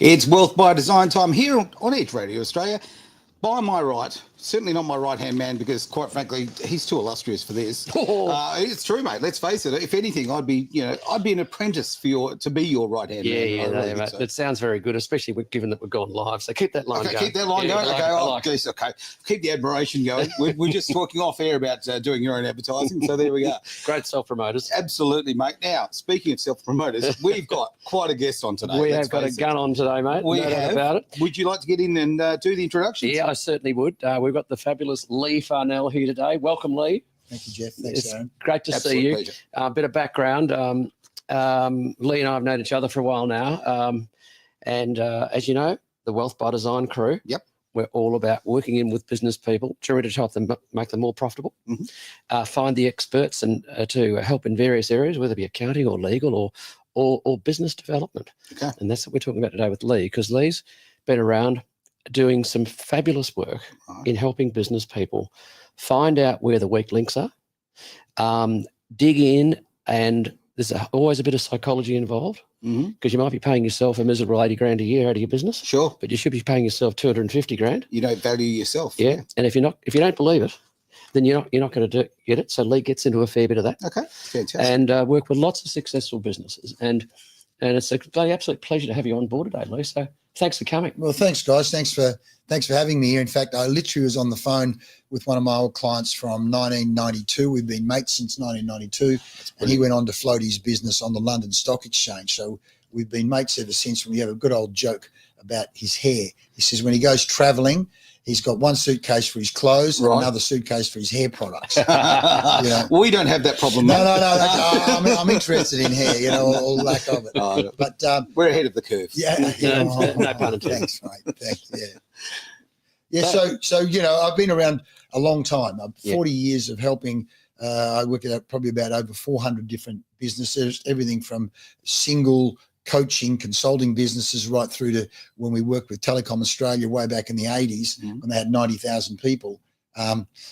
It's Wealth by Design time here on Edge Radio Australia. By my right, certainly not my right-hand man, because quite frankly, he's too illustrious for this. It's true, mate. Let's face it. If anything, I'd be an apprentice to be your right-hand man. Yeah, really mate. That sounds very good, especially given that we've gone live. So keep that line going. Keep that line going. Okay. Keep the admiration going. We're just talking off air about doing your own advertising. So there we go. Great self-promoters. Absolutely, mate. Now, speaking of self-promoters, we've got quite a guest on today. We have got a gun on today, mate. We no have. doubt about it. Would you like to get in and do the introductions? Yeah, I certainly would. We've got the fabulous Leigh Farnell here today. Welcome, Leigh. Thank you, Jeff. Thanks, it's Aaron. Great to see you. A bit of background. Leigh and I have known each other for a while now. And as you know, the Wealth by Design crew, we're all about working in with business people, trying to help them make them more profitable, find the experts and to help in various areas, whether it be accounting or legal or business development. Okay. And that's what we're talking about today with Leigh, because Leigh's been around doing some fabulous work in helping business people find out where the weak links are, dig in, and there's always a bit of psychology involved, because you might be paying yourself a miserable 80 grand a year out of your business. Sure. But you should be paying yourself 250 grand. You don't value yourself. Yeah. And if you don't believe it, then you're not going to get it. So Leigh gets into a fair bit of that. Okay. Fantastic. And work with lots of successful businesses. And it's a bloody absolute pleasure to have you on board today, Leigh. So thanks for coming. Well, thanks, guys. Thanks for having me here. In fact, I literally was on the phone with one of my old clients from 1992. We've been mates since 1992, and he went on to float his business on the London Stock Exchange. So we've been mates ever since. We have a good old joke about his hair. He says when he goes traveling, he's got one suitcase for his clothes and another suitcase for his hair products. Well, we don't have that problem. No. I'm interested in hair, or lack of it. But we're ahead of the curve. No pun intended. Thanks, mate. Thanks. Yeah. So I've been around a long time. 40 years of helping. I work at probably about over 400 different businesses, everything from single coaching, consulting businesses right through to when we worked with Telecom Australia way back in the 80s when they had 90,000 people.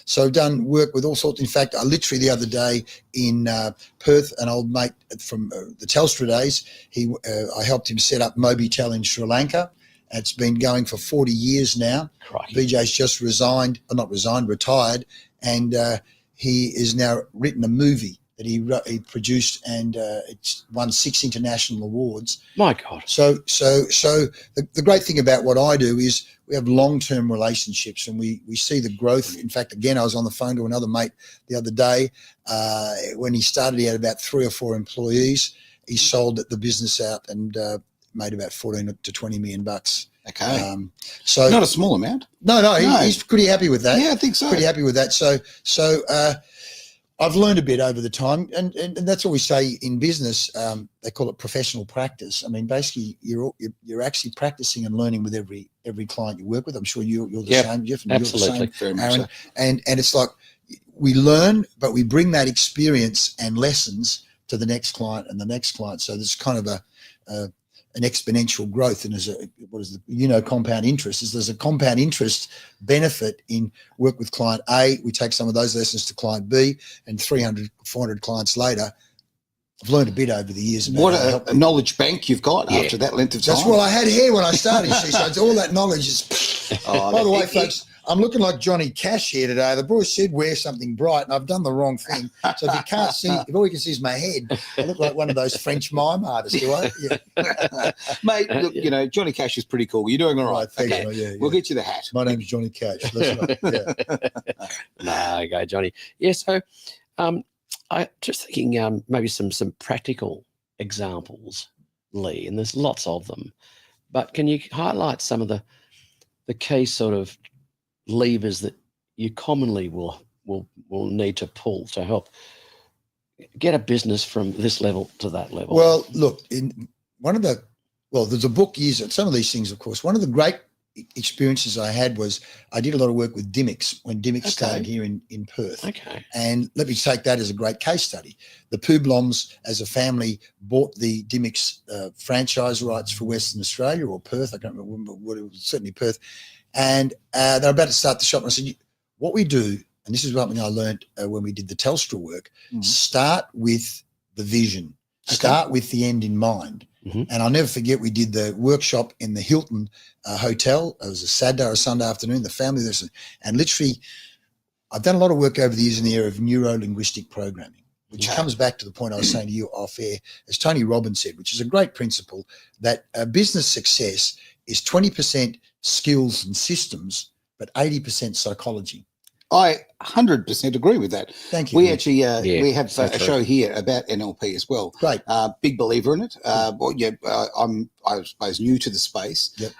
So I've done work with all sorts. In fact, I literally the other day in Perth, an old mate from the Telstra days, I helped him set up Mobitel in Sri Lanka. It's been going for 40 years now. Crikey. VJ's just retired, and he has now written a movie that he produced, and it's won 6 international awards. My God. So the great thing about what I do is we have long-term relationships, and we see the growth. In fact, again, I was on the phone to another mate the other day. When he started, he had about 3 or 4 employees. He sold the business out and made about 14 to 20 million bucks. Okay. So not a small amount. No. He's pretty happy with that. Yeah, I think so. Pretty happy with that. So I've learned a bit over the time, and that's what we say in business. They call it professional practice. I mean, basically, you're actually practicing and learning with every client you work with. I'm sure you're the same, Jeff. And absolutely. You're the Very same, much Aaron. so. And it's like we learn, but we bring that experience and lessons to the next client and the next client. So there's kind of an exponential growth, and compound interest. There's a compound interest benefit in work with client A. We take some of those lessons to client B, and 300, 400 clients later, I've learned a bit over the years. What a knowledge bank you've got after that length of time. That's I had hair when I started. So it's all that knowledge is. By the way, folks, I'm looking like Johnny Cash here today. The boys said wear something bright, and I've done the wrong thing. So if you can't see, if all you can see is my head, I look like one of those French mime artists, do I? Yeah. Mate, look, Johnny Cash is pretty cool. You're doing all right. Thanks, okay. Yeah. We'll get you the hat. My name's Johnny Cash. That's right. Yeah. No, okay, Johnny. Yeah, so I just thinking maybe some practical examples, Leigh, and there's lots of them. But can you highlight some of the key sort of levers that you commonly will need to pull to help get a business from this level to that level? Well, look, there's a book years. Some of these things, of course. One of the great experiences I had was I did a lot of work with Dimmicks when Dimmicks started here in Perth. Okay. And let me take that as a great case study. The Poobloms, as a family, bought the Dimmicks franchise rights for Western Australia or Perth. I can't remember what it was, certainly Perth. And they're about to start the shop. And I said, what we do, and this is something I learned when we did the Telstra work, start with the vision, start with the end in mind. And I'll never forget, we did the workshop in the Hilton Hotel. It was a Saturday or a Sunday afternoon. The family there, and literally, I've done a lot of work over the years in the area of neuro-linguistic programming, which comes back to the point I was saying to you off air, as Tony Robbins said, which is a great principle, that business success is 20% skills and systems, but 80% psychology. I 100% agree with that. Thank you. We actually we have so a true. show here about NLP as well. Great. Big believer in it. I'm I suppose new to the space. Yep.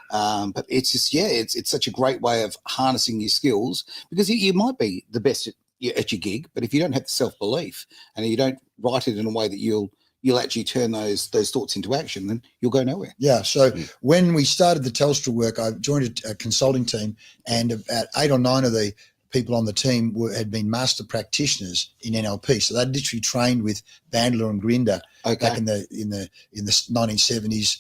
But it's just it's such a great way of harnessing your skills, because you might be the best at your gig, but if you don't have the self-belief and you don't write it in a way that you'll actually turn those thoughts into action, then you'll go nowhere. Yeah. So when we started the Telstra work, I joined a consulting team, and about 8 or 9 of the people on the team had been master practitioners in NLP. So they'd literally trained with Bandler and Grinder back in the 1970s,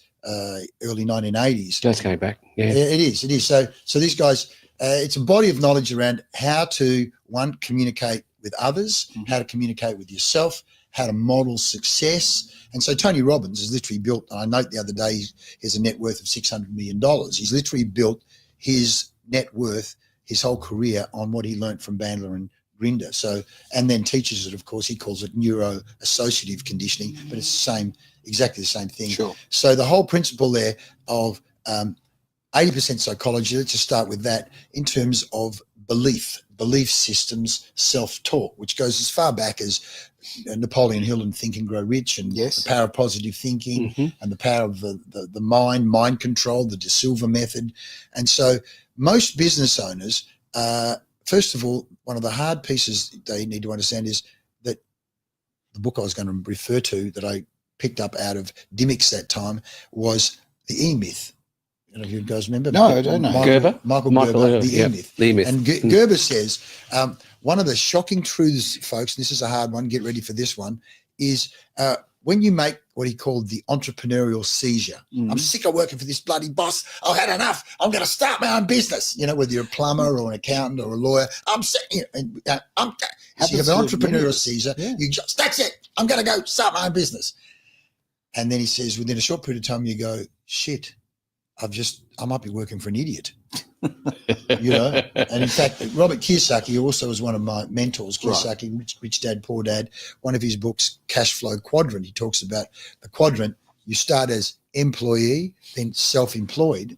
early 1980s. Just going back. Yeah. It is. So these guys, it's a body of knowledge around how to, one, communicate with others, how to communicate with yourself, how to model success. And so Tony Robbins has literally built, and I note the other day, he has a net worth of $600 million. He's literally built his net worth, his whole career, on what he learned from Bandler and Grinder. So, and then teaches it, of course. He calls it neuro-associative conditioning, but it's exactly the same thing. Sure. So the whole principle there of 80% psychology, let's just start with that, in terms of belief systems, self-talk, which goes as far back as Napoleon Hill and Think and Grow Rich, and the power of positive thinking, and the power of the mind control, the De Silva method. And so most business owners, first of all, one of the hard pieces they need to understand is that the book I was going to refer to that I picked up out of Dimmick's that time was The E-Myth. I don't know if you guys remember. No, I don't know. Michael Gerber, The E-Myth. The E-Myth. And Gerber says, one of the shocking truths, folks, and this is a hard one, get ready for this one, is when you make what he called the entrepreneurial seizure. I'm sick of working for this bloody boss. I've had enough. I'm going to start my own business. You know, whether you're a plumber or an accountant or a lawyer, I'm sick. You know, so you have an entrepreneurial seizure. Yeah. That's it. I'm going to go start my own business. And then he says, within a short period of time, you go, shit, I might be working for an idiot. You know, and in fact, Robert Kiyosaki also was one of my mentors. Kiyosaki, Rich Dad, Poor Dad. One of his books, Cash Flow Quadrant, he talks about the quadrant. You start as employee, then self-employed,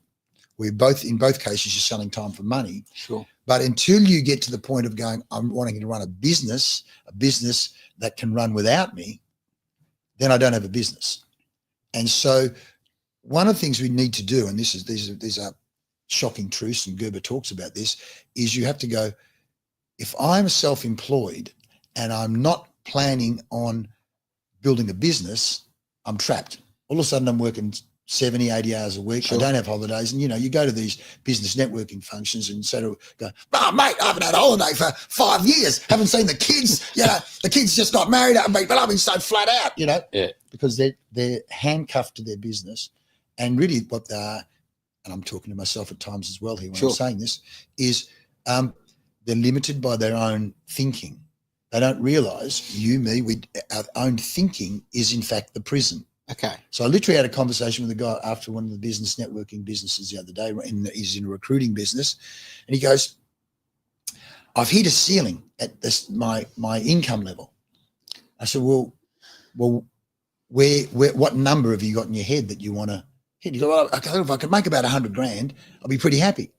where in both cases you're selling time for money. Sure. But until you get to the point of going, I'm wanting to run a business that can run without me, then I don't have a business. And so one of the things we need to do, and these are shocking truths, and Gerber talks about this, is you have to go, if I'm self-employed and I'm not planning on building a business, I'm trapped. All of a sudden I'm working 70, 80 hours a week. Sure. I don't have holidays. And, you know, you go to these business networking functions and sort of go, oh, mate, I haven't had a holiday for 5 years. Haven't seen the kids. You know, the kids just got married, but I've been so flat out, you know, because they're handcuffed to their business. And really what they are, and I'm talking to myself at times as well here when I'm saying this, is they're limited by their own thinking. They don't realise, our own thinking is in fact the prison. Okay. So I literally had a conversation with a guy after one of the business networking businesses the other day. He's in a recruiting business, and he goes, I've hit a ceiling at my income level. I said, well, where what number have you got in your head that you want to hit? He goes, well, if I could make about 100 grand, I'll be pretty happy.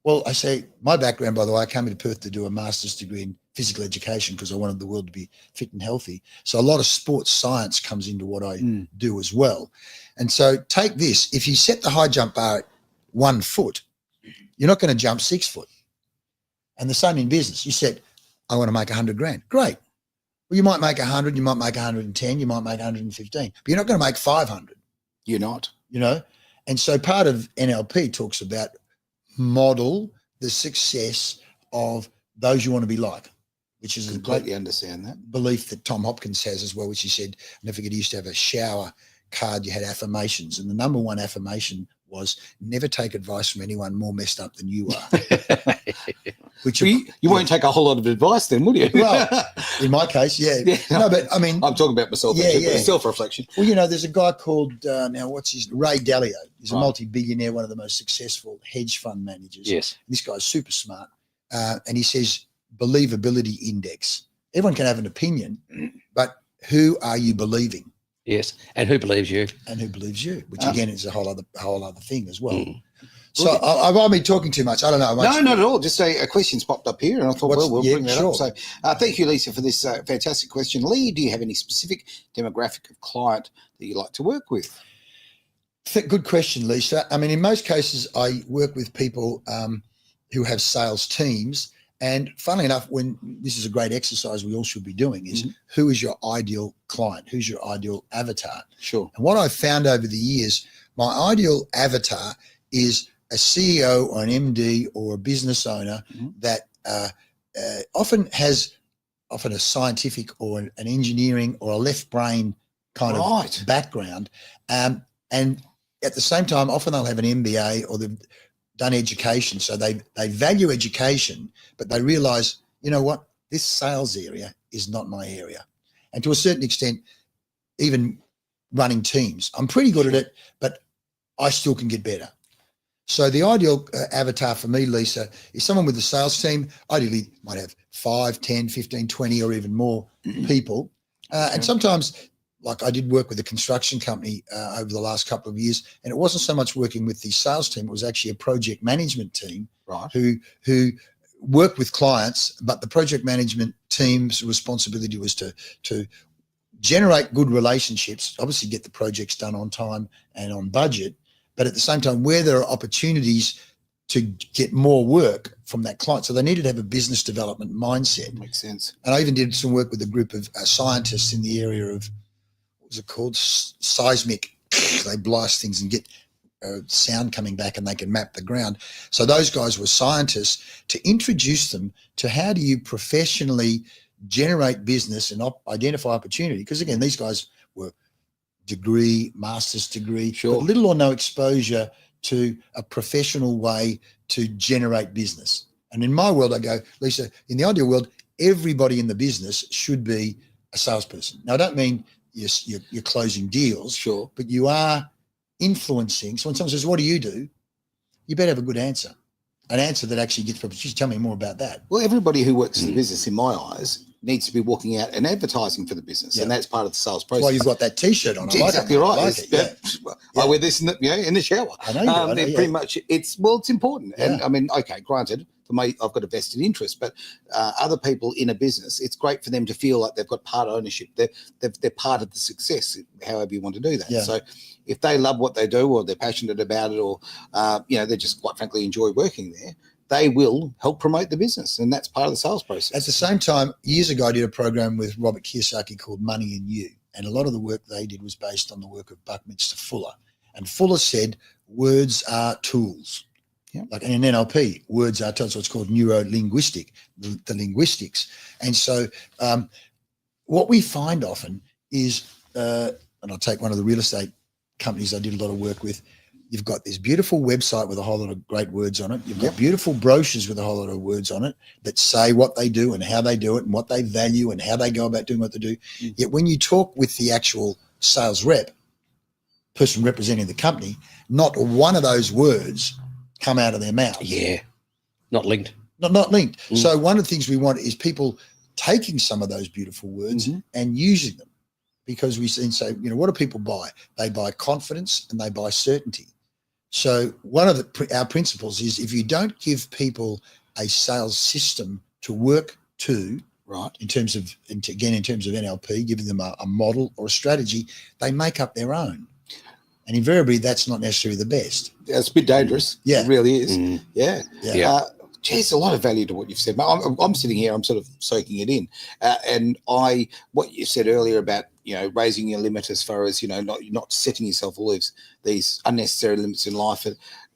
Well, I say, my background, by the way, I came into Perth to do a master's degree in physical education because I wanted the world to be fit and healthy. So a lot of sports science comes into what I do as well. And so take this, if you set the high jump bar at 1 foot, you're not going to jump 6 foot. And the same in business. You said, I want to make 100 grand. Great. Well, you might make 100, you might make 110, you might make 115, but you're not going to make 500. You're not. You know? And so part of NLP talks about model the success of those you want to be like, which is completely a understand that belief that Tom Hopkins has as well, which he said, I never forget, he used to have a shower card, you had affirmations, and the number one affirmation was never take advice from anyone more messed up than you are. Which You won't take a whole lot of advice then, would you? Well, in my case, yeah. No, but I mean, I'm talking about myself. Self-reflection. Well, there's a guy called Ray Dalio. He's a multi-billionaire, one of the most successful hedge fund managers. Yes. This guy's super smart, and he says believability index. Everyone can have an opinion, but who are you believing? Yes, and who believes you? And who believes you? Which again is a whole other thing as well. So I've been talking too much. I don't know. No, not at all. Just a question's popped up here, and I thought, we'll bring that up. So thank you, Lisa, for this fantastic question. Leigh, do you have any specific demographic of client that you like to work with? Good question, Lisa. I mean, in most cases, I work with people who have sales teams. And funnily enough, when this is a great exercise we all should be doing is who is your ideal client? Who's your ideal avatar? Sure. And what I've found over the years, my ideal avatar is a CEO or an MD or a business owner that often has a scientific or an engineering or a left brain kind of background. And at the same time, often they'll have an MBA or they've done education. So they value education, but they realize, you know what, this sales area is not my area. And to a certain extent, even running teams, I'm pretty good at it, but I still can get better. So the ideal avatar for me, Lisa, is someone with a sales team. Ideally might have 5, 10, 15, 20 or even more people. And sometimes, like I did work with a construction company over the last couple of years, and it wasn't so much working with the sales team, it was actually a project management team who worked with clients, but the project management team's responsibility was to generate good relationships, obviously get the projects done on time and on budget, but at the same time, where there are opportunities to get more work from that client. So they needed to have a business development mindset. Makes sense. And I even did some work with a group of scientists in the area of, what was it called? Seismic. They blast things and get sound coming back and they can map the ground. So those guys were scientists, to introduce them to how do you professionally generate business and identify opportunity. Because again, these guys were master's degree, but little or no exposure to a professional way to generate business. And in my world, I go, Lisa, in the ideal world, everybody in the business should be a salesperson. Now, I don't mean you're closing deals, but you are influencing. So when someone says, what do? You better have a good answer, an answer that actually gets people. Just tell me more about that. Well, everybody who works in the business, in my eyes, needs to be walking out and advertising for the business, and that's part of the sales process. Well, you've got that T-shirt on. Exactly right. I like it. I wear this in the shower. I know. Pretty much, it's important. And I mean, okay, granted, for me, I've got a vested interest, but other people in a business, it's great for them to feel like they've got part ownership. They're part of the success, however you want to do that. Yeah. So if they love what they do, or they're passionate about it, or they just quite frankly enjoy working there, they will help promote the business, and that's part of the sales process. At the same time, years ago, I did a program with Robert Kiyosaki called Money and You, and a lot of the work they did was based on the work of Buckminster Fuller. And Fuller said, words are tools. Yeah. Like in NLP, words are tools. So it's called neuro-linguistic, the linguistics. And so what we find often is, and I'll take one of the real estate companies I did a lot of work with, you've got this beautiful website with a whole lot of great words on it. You've got beautiful brochures with a whole lot of words on it that say what they do and how they do it and what they value and how they go about doing what they do. Yet when you talk with the actual sales rep, person representing the company, not one of those words come out of their mouth. Yeah, not linked. Not linked. So one of the things we want is people taking some of those beautiful words and using them, because we say, what do people buy? They buy confidence and they buy certainty. So one of our principles is, if you don't give people a sales system to work to, in terms of NLP, giving them a model or a strategy, they make up their own. And invariably, that's not necessarily the best. It's a bit dangerous. Yeah. It really is. Yeah. Geez, a lot of value to what you've said. I'm sitting here, I'm sort of soaking it in. And what you said earlier about, raising your limit as far as, not setting yourself all these unnecessary limits in life.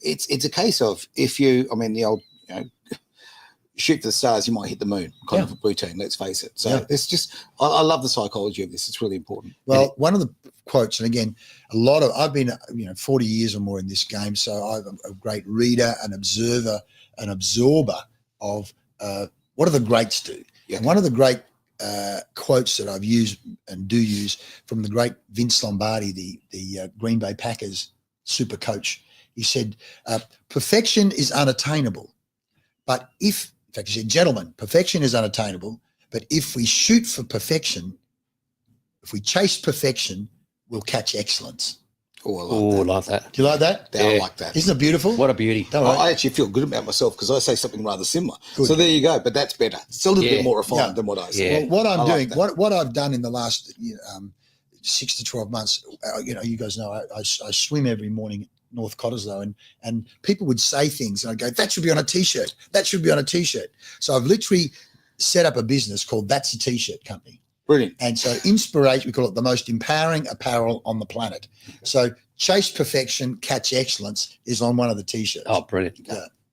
It's a case of, the old, shoot for the stars, you might hit the moon, kind of a routine, let's face it. So it's just, I love the psychology of this. It's really important. Well, one of the quotes, and again, I've been, 40 years or more in this game. So I'm a great reader, an observer, an absorber of what do the greats do. Yeah. And one of the great quotes that I've used and do use from the great Vince Lombardi, the Green Bay Packers super coach, he said, perfection is unattainable. But in fact, he said, gentlemen, perfection is unattainable. But if we shoot for perfection, if we chase perfection, we'll catch excellence. Oh, I like that. Do you like that? I like that. Isn't it beautiful? What a beauty. I actually feel good about myself because I say something rather similar. Good. So there you go. But that's better. It's a little bit more refined than what I say. Well, what I'm doing, like what I've done in the last 6 to 12 months, you guys know I swim every morning at North Cottesloe, and people would say things, and I'd go, that should be on a T-shirt. That should be on a T-shirt. So I've literally set up a business called That's a T-shirt Company. Brilliant. And so inspiration, we call it the most empowering apparel on the planet. So chase perfection, catch excellence is on one of the T-shirts. Oh, brilliant.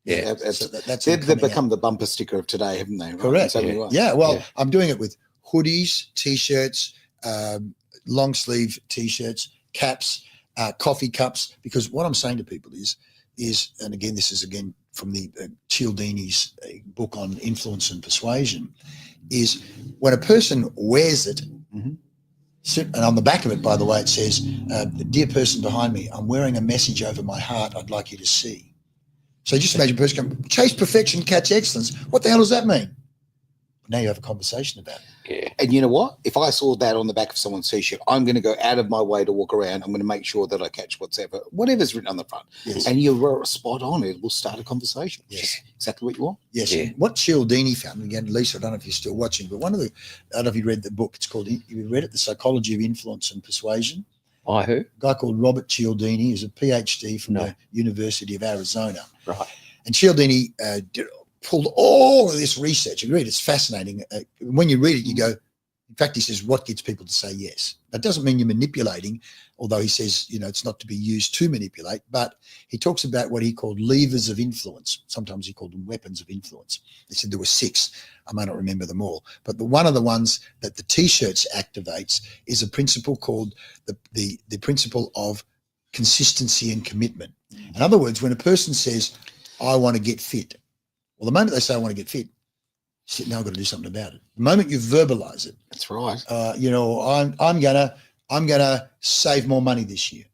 Yeah. So that's They've become the bumper sticker of today, haven't they? Right? Correct. So many ways. Well, I'm doing it with hoodies, T-shirts, long sleeve T-shirts, caps, coffee cups, because what I'm saying to people is, and again, this is again from the Cialdini's book on influence and persuasion, is when a person wears it, and on the back of it, by the way, it says, dear person behind me, I'm wearing a message over my heart I'd like you to see. So just imagine a person going, chase perfection, catch excellence. What the hell does that mean? Now you have a conversation about it. Yeah. And you know what? If I saw that on the back of someone's T-shirt, I'm going to go out of my way to walk around. I'm going to make sure that I catch whatever's written on the front. Yes. And you're spot on. It will start a conversation. Yes. Which is exactly what you want. Yes. Yeah. What Cialdini found, again, Lisa, I don't know if you're still watching, but I don't know if you read the book. It's called, you read it, The Psychology of Influence and Persuasion. Who? A guy called Robert Cialdini, who's a PhD from the University of Arizona. Right. And Cialdini pulled all of this research. You read, it's fascinating. When you read it, you go, in fact, he says, what gets people to say yes? That doesn't mean you're manipulating, although he says, it's not to be used to manipulate, but he talks about what he called levers of influence. Sometimes he called them weapons of influence. He said there were 6. I may not remember them all, but one of the ones that the T-shirts activates is a principle called the principle of consistency and commitment. In other words, when a person says, I want to get fit, well, the moment they say I want to get fit, now I've got to do something about it. The moment you verbalize it, That's right. I'm gonna save more money this year,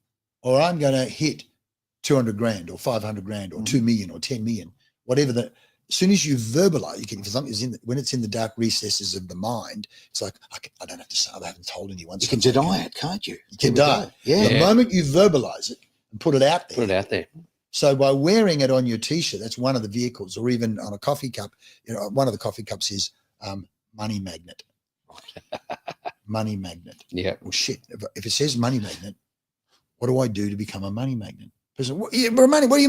or I'm gonna hit 200 grand or 500 grand or 2 million or 10 million, whatever. As soon as you verbalize, you can, for something when it's in the dark recesses of the mind, it's like I don't have to say, I haven't told anyone. You can deny it, can't you? You can deny it. Yeah. The moment you verbalize it and put it out there. Put it out there. So by wearing it on your T-shirt, that's one of the vehicles, or even on a coffee cup. One of the coffee cups is money magnet. Money magnet. Yeah. Well, shit. If it says money magnet, what do I do to become a money magnet? Person, what do you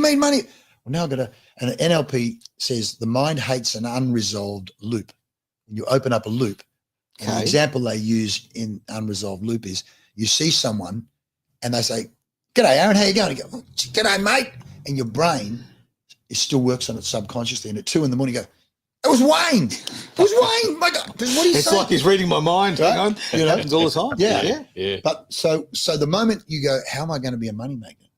mean money? Well, now I've got and NLP says the mind hates an unresolved loop. When you open up a loop, and the example they use in unresolved loop is you see someone and they say, "G'day, Aaron, how you going?" You go, "G'day, mate." And your brain, it still works on it subconsciously. And at 2 a.m, you go, "It was Wayne. It was Wayne. My God." What are you It's saying? like he's reading my mind. Right? Hang on. It happens all the time. Yeah. But so the moment you go, how am I going to be a money magnet?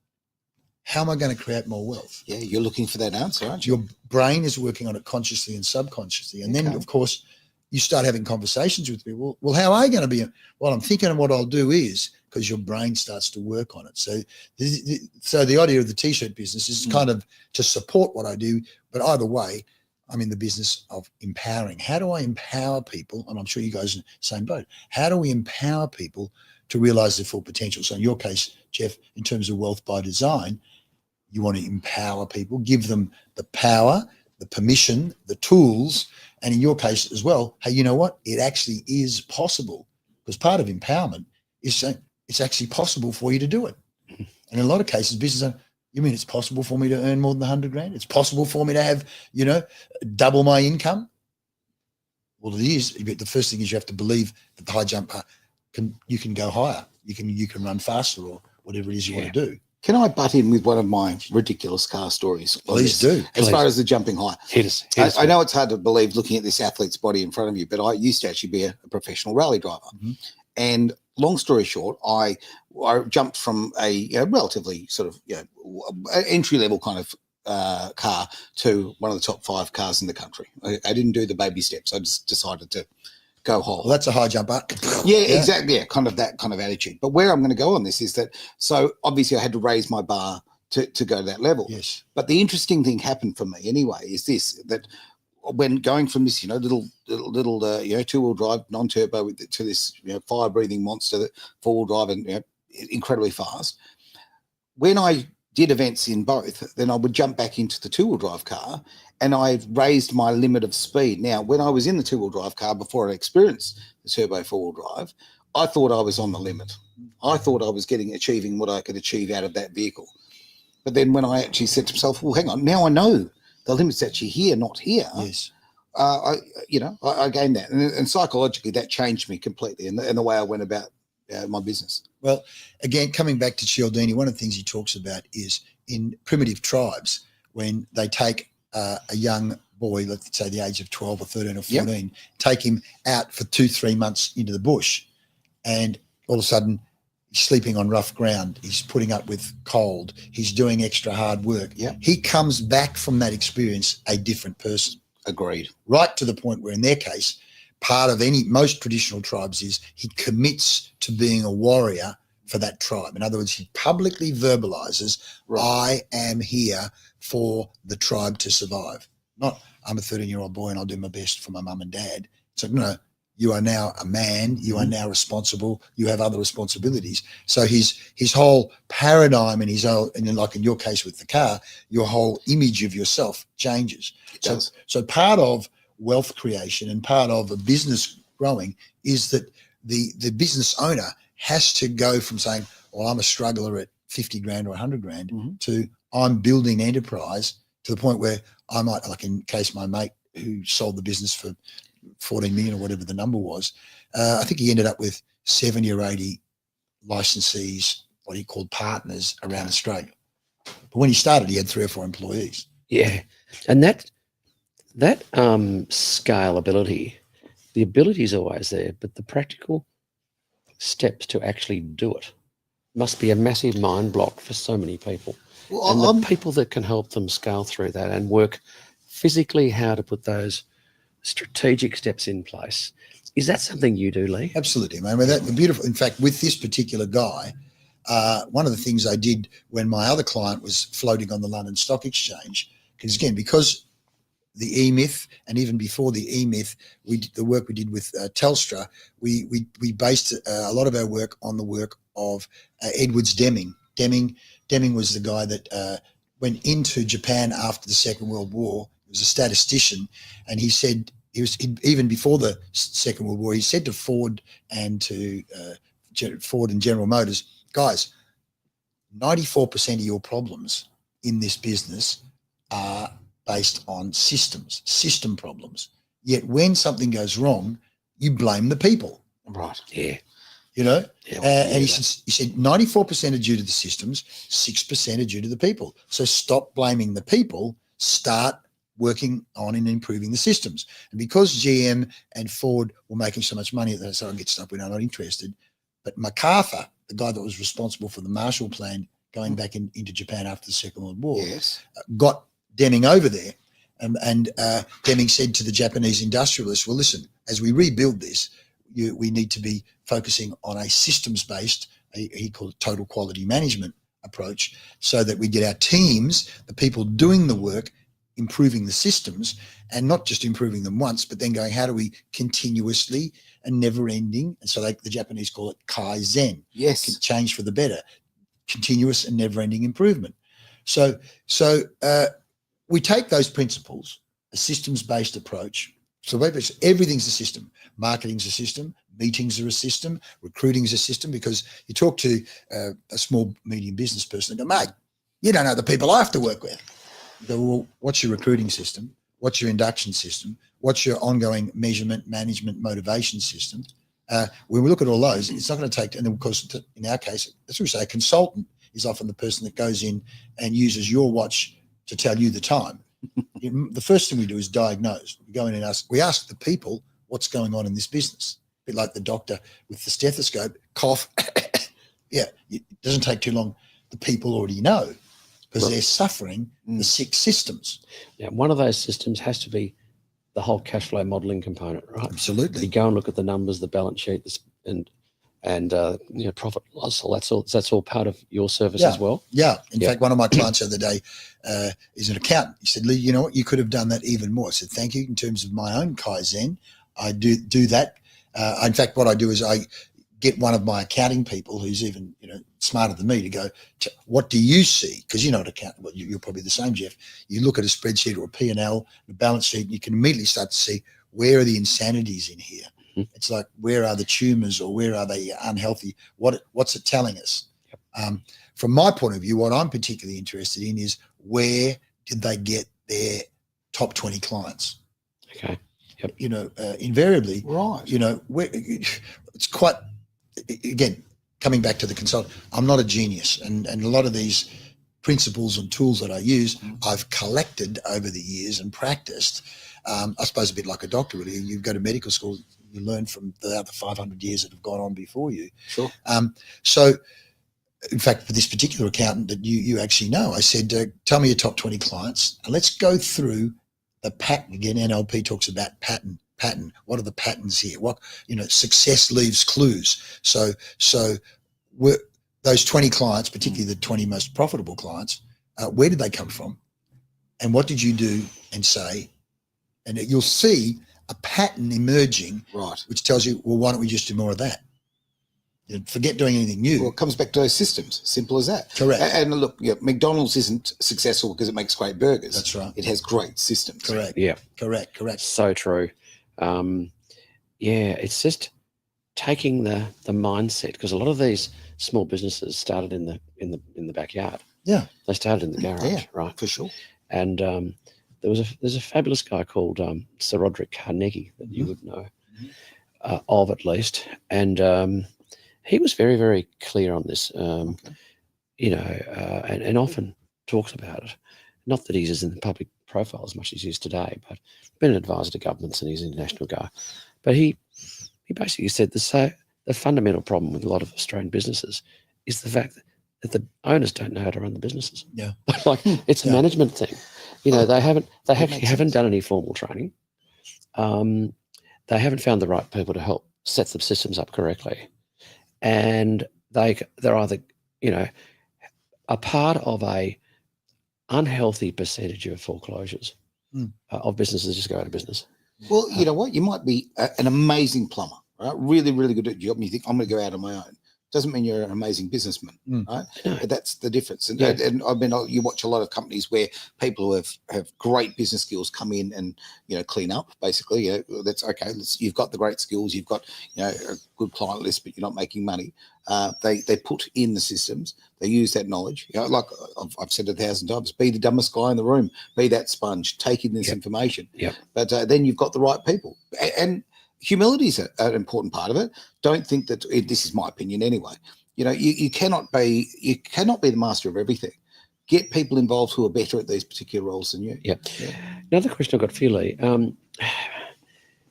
How am I going to create more wealth? Yeah, you're looking for that answer, aren't you? Your brain is working on it consciously and subconsciously. And then, of course, you start having conversations with people. Well, how are you going to be? Well, I'm thinking of what I'll do is, because your brain starts to work on it. So the idea of the T-shirt business is kind of to support what I do. But either way, I'm in the business of empowering. How do I empower people? And I'm sure you guys are in the same boat. How do we empower people to realize their full potential? So in your case, Jeff, in terms of wealth by design, you want to empower people, give them the power, the permission, the tools, and in your case as well, hey, you know what? It actually is possible, because part of empowerment is saying it's actually possible for you to do it. And in a lot of cases, business, you mean it's possible for me to earn more than 100 grand? It's possible for me to have, double my income? Well, it is. But the first thing is you have to believe that the high jump you can go higher. You can run faster, or whatever it is you want to do. Can I butt in with one of my ridiculous car stories? Please do. As far as the jumping high. Hit us. I know it's hard to believe looking at this athlete's body in front of you, but I used to actually be a professional rally driver. Mm-hmm. And long story short, I jumped from a relatively sort of entry level kind of car to one of the top 5 cars in the country. I didn't do the baby steps. I just decided to go whole. Well, that's a high jump up. Yeah, exactly. Yeah, kind of that kind of attitude. But where I'm going to go on this is that, so obviously I had to raise my bar to go to that level. Yes. But the interesting thing happened for me anyway is this, that when going from this, little 2-wheel drive, non-turbo to this, fire-breathing monster, that 4-wheel drive and incredibly fast. When I did events in both, then I would jump back into the 2-wheel drive car, and I raised my limit of speed. Now, when I was in the 2-wheel drive car before I experienced the turbo 4-wheel drive, I thought I was on the limit. I thought I was achieving what I could achieve out of that vehicle. But then when I actually said to myself, well, hang on, now I know the limit's actually here, not here. Yes. I gained that. And psychologically, that changed me completely in the way I went about my business. Well, again, coming back to Cialdini, one of the things he talks about is in primitive tribes, when they take a young boy, let's say the age of 12 or 13 or 14, take him out for 2-3 months into the bush, and all of a sudden he's sleeping on rough ground, he's putting up with cold, he's doing extra hard work. Yep. He comes back from that experience a different person. Agreed. Right to the point where, in their case, part of most traditional tribes is he commits to being a warrior for that tribe. In other words, he publicly verbalizes, I am here for the tribe to survive. Not, I'm a 13-year-old boy and I'll do my best for my mum and dad. So, no, you are now a man, you are now responsible, you have other responsibilities. So his whole paradigm and and like in your case with the car, your whole image of yourself changes. So part of wealth creation and part of a business growing is that the business owner has to go from saying, well, I'm a struggler at 50 grand or 100 grand to I'm building enterprise to the point where I might, like in case my mate who sold the business for 14 million or whatever the number was, I think he ended up with 70 or 80 licensees, what he called partners around Australia. But when he started, he had 3 or 4 employees. Yeah. And that scalability, the ability is always there, but the practical steps to actually do it must be a massive mind block for so many people. Well, and the people that can help them scale through that and work physically how to put those strategic steps in place. Is that something you do, Leigh? Absolutely, man. I mean, the beautiful. In fact, with this particular guy, one of the things I did when my other client was floating on the London Stock Exchange, because the E-Myth, and even before the E-Myth, the work we did with Telstra, we based a lot of our work on the work of Edwards Deming. Deming was the guy that went into Japan after the Second World War. He was a statistician, and he said even before the Second World War, he said to Ford and General Motors, guys, 94% of your problems in this business are based on system problems. Yet when something goes wrong, you blame the people. Right. Yeah. And he said 94% are due to the systems, 6% are due to the people. So stop blaming the people, start working on and improving the systems. And because GM and Ford were making so much money, they said, I'll get stuff, we're not interested. But MacArthur, the guy that was responsible for the Marshall Plan going back into Japan after the Second World War, got Deming over there. And Deming said to the Japanese industrialists, well, listen, as we rebuild this, we need to be focusing on a systems-based, he called it total quality management approach, so that we get our teams, the people doing the work, improving the systems, and not just improving them once, but then going, how do we continuously and never ending? And so the Japanese call it Kaizen. Yes. Change for the better, continuous and never ending improvement. So we take those principles, a systems-based approach. So everything's a system. Marketing's a system. Meetings are a system. Recruiting's a system, because you talk to a small, medium business person and go, mate, you don't know the people I have to work with. You go, well, what's your recruiting system? What's your induction system? What's your ongoing measurement, management, motivation system? When we look at all those, it's not going to take, and of course, in our case, that's what we say, a consultant is often the person that goes in and uses your watch to tell you the time. The first thing we do is diagnose. We go in and ask the people what's going on in this business. A bit like the doctor with the stethoscope, cough. Yeah, it doesn't take too long. The people already know because they're suffering the 6 systems. Yeah, one of those systems has to be the whole cash flow modelling component, right? Absolutely. You go and look at the numbers, the balance sheet, and profit loss. That's all part of your service as well. Yeah. In fact, one of my clients the other day is an accountant. He said, "Leigh, you know what? You could have done that even more." I said, "Thank you." In terms of my own Kaizen, I do that. In fact, what I do is I get one of my accounting people who's even smarter than me to go, "What do you see?" Because you're not accountant. Well, you're probably the same, Jeff. You look at a spreadsheet or a P&L, a balance sheet, and you can immediately start to see where are the insanities in here. It's like, where are the tumors or where are they unhealthy? What's it telling us? Yep. From my point of view, what I'm particularly interested in is where did they get their top 20 clients? Okay. Yep. Invariably, Right. Where it's quite, again, coming back to the consultant, I'm not a genius. And a lot of these principles and tools that I use, I've collected over the years and practiced. I suppose a bit like a doctor, really. You go to medical school, you learn from the other 500 years that have gone on before you. Sure. So, in fact, for this particular accountant that you actually know, I said, tell me your top 20 clients, and let's go through the pattern. Again, NLP talks about pattern. What are the patterns here? Success leaves clues. So those 20 clients, particularly the 20 most profitable clients, where did they come from? And what did you do and say? And you'll see a pattern emerging, right, which tells you, well, why don't we just do more of that? Forget doing anything new. Well, it comes back to those systems. Simple as that. Correct. And look, McDonald's isn't successful because it makes great burgers. That's right. It has great systems. Correct. Yeah. Correct. So true. It's just taking the mindset, because a lot of these small businesses started in the backyard. Yeah. They started in the garage, right? For sure. And there's a fabulous guy called Sir Roderick Carnegie that you would know of, at least, and he was very, very clear on this, and often talks about it. Not that he's in the public profile as much as he is today, but been an advisor to governments and he's an international guy. But he basically said the fundamental problem with a lot of Australian businesses is the fact that the owners don't know how to run the businesses. Yeah. Like, it's a management thing. They haven't done any formal training. They haven't found the right people to help set the systems up correctly. And they're either, a part of a unhealthy percentage of foreclosures of businesses just go out of business. Well, you know what? You might be an amazing plumber, right? Really, really good at your job, and you think, I'm going to go out on my own. Doesn't mean you're an amazing businessman, right? No. That's the difference. And I mean, you watch a lot of companies where people who have great business skills come in and clean up. Basically, that's okay. You've got the great skills. You've got a good client list, but you're not making money. They put in the systems. They use that knowledge. Like I've said 1,000 times, be the dumbest guy in the room. Be that sponge. Take in this information. Yep. But then you've got the right people. And humility is an important part of it. Don't think that this is my opinion anyway. You cannot be the master of everything. Get people involved who are better at these particular roles than you. Yeah. Another question I've got for you, Leigh, and